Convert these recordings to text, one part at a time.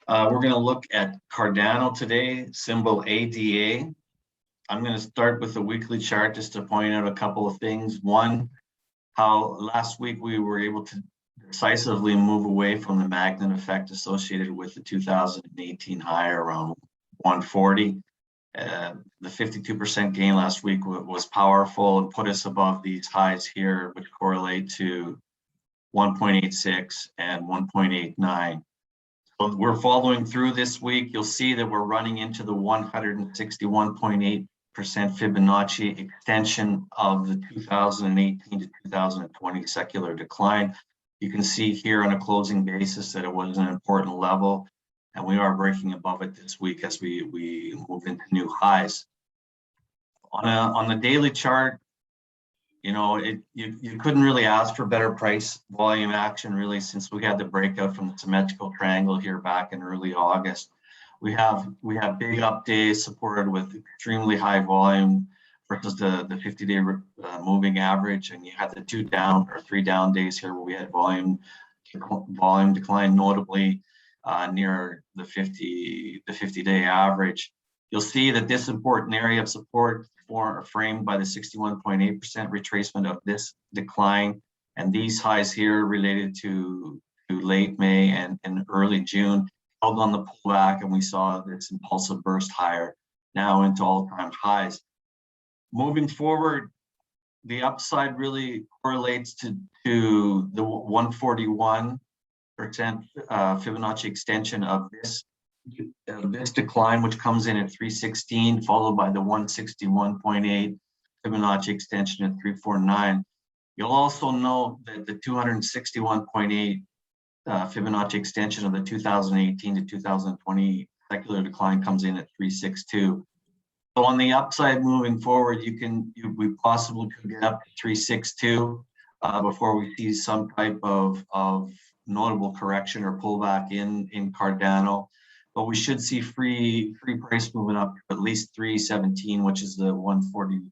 We're going to look at Cardano today, symbol ADA. I'm going to start with the weekly chart just to point out a couple of things. One, how last week we were able to decisively move away from the magnet effect associated with the 2018 high around 140. The 52% gain last week was powerful and put us above these highs here, which correlate to 1.86 and 1.89. So we're following through this week. You'll see that we're running into the 161.8% Fibonacci extension of the 2018 to 2020 secular decline. You can see here on a closing basis that it was an important level, and we are breaking above it this week as we move into new highs. On the daily chart, you know, you couldn't really ask for better price volume action really since we had the breakout from the symmetrical triangle here back in early August. We have big up days supported with extremely high volume versus the 50-day moving average, and you had the 2 down or 3 down days here where we had volume decline notably near the 50-day average. You'll see that this important area of support framed by the 61.8% retracement of this decline, and these highs here related to late May and early June held on the pullback, and we saw this impulsive burst higher now into all-time highs. Moving forward, the upside really correlates to the 141% Fibonacci extension of this decline, which comes in at 316, followed by the 161.8 Fibonacci extension at 349. You'll also note that the 261.8 Fibonacci extension of the 2018 to 2020 secular decline comes in at 362. So on the upside moving forward, we possibly could get up to 362 before we see some type of notable correction or pullback in Cardano. But we should see free price moving up to at least 317, which is the 141%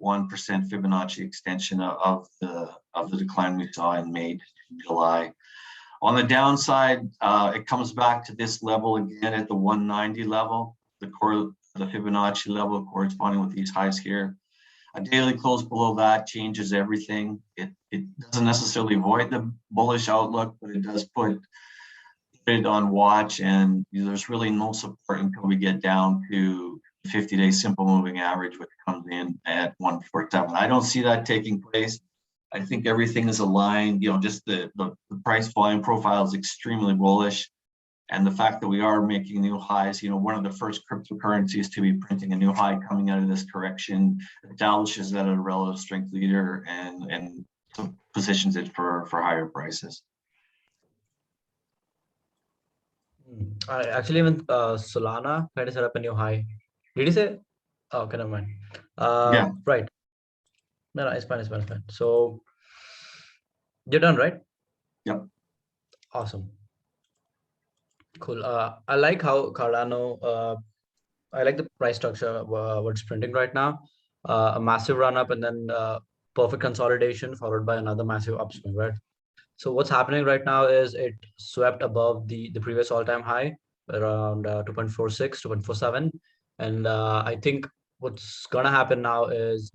Fibonacci extension of the decline we saw in May to July. On the downside, it comes back to this level again at the 190 level, the Fibonacci level corresponding with these highs here. A daily close below that changes everything. It doesn't necessarily void the bullish outlook, but it does put it on watch, and there's really no support until we get down to 50-day simple moving average, which comes in at 147. I don't see that taking place. I think everything is aligned. You know, just the price volume profile is extremely bullish, and the fact that we are making new highs, you know, one of the first cryptocurrencies to be printing a new high coming out of this correction establishes that a relative strength leader and positions it for higher prices. Actually, even Solana tried to set up a new high. Did you say? Oh, okay, never mind. Yeah. Right. No, it's fine. So you're done, right? Yep. Awesome. Cool. I like how Cardano. I like the price structure. What it's printing right now. A massive run up and then perfect consolidation followed by another massive upswing, right? So what's happening right now is it swept above the previous all-time high around 2.46, 2.47. And I think what's going to happen now is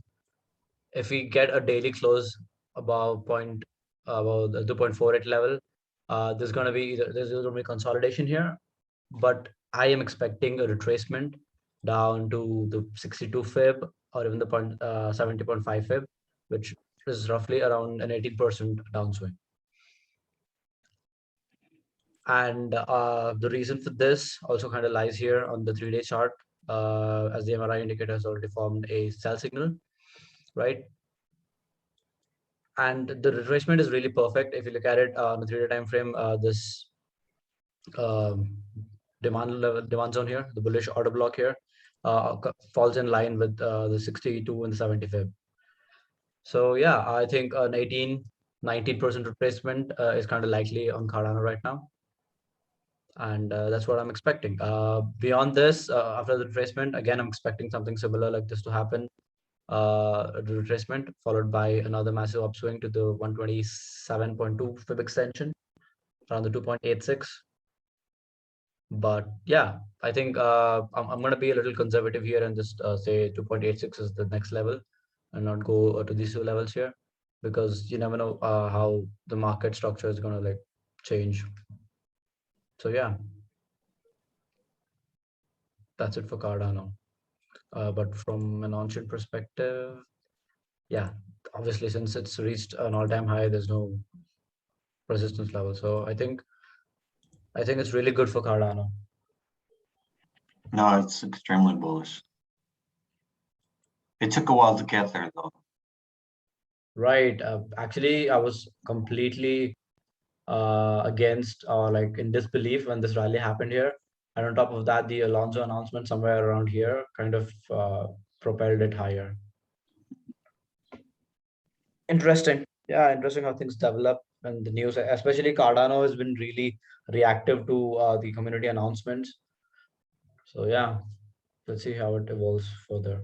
if we get a daily close above the 2.48 level, there's going to be consolidation here. But I am expecting a retracement down to the 62 fib or even the 70.5 fib, which is roughly around an 18% downswing. And the reason for this also kind of lies here on the 3-day chart, as the MRI indicator has already formed a sell signal, right? And the retracement is really perfect. If you look at it on the 3-day time frame, this demand zone here, the bullish order block here, falls in line with the 62 and the 70 fib. So yeah, I think an 19% retracement is kind of likely on Cardano right now. And that's what I'm expecting. Beyond this, after the retracement, again, I'm expecting something similar like this to happen. The retracement followed by another massive upswing to the 127.2 fib extension around the 2.86. But yeah, I think I'm going to be a little conservative here and just say 2.86 is the next level and not go to these two levels here, because you never know how the market structure is going to like change. So yeah, that's it for Cardano. But from an on-chain perspective, yeah, obviously since it's reached an all-time high, there's no resistance level. So I think it's really good for Cardano. No, it's extremely bullish. It took a while to get there though. Right. Actually, I was completely against or like in disbelief when this rally happened here. And on top of that, the Alonso announcement somewhere around here kind of propelled it higher. Interesting. Yeah, interesting how things develop and the news, especially Cardano has been really reactive to the community announcements. So yeah, let's see how it evolves further.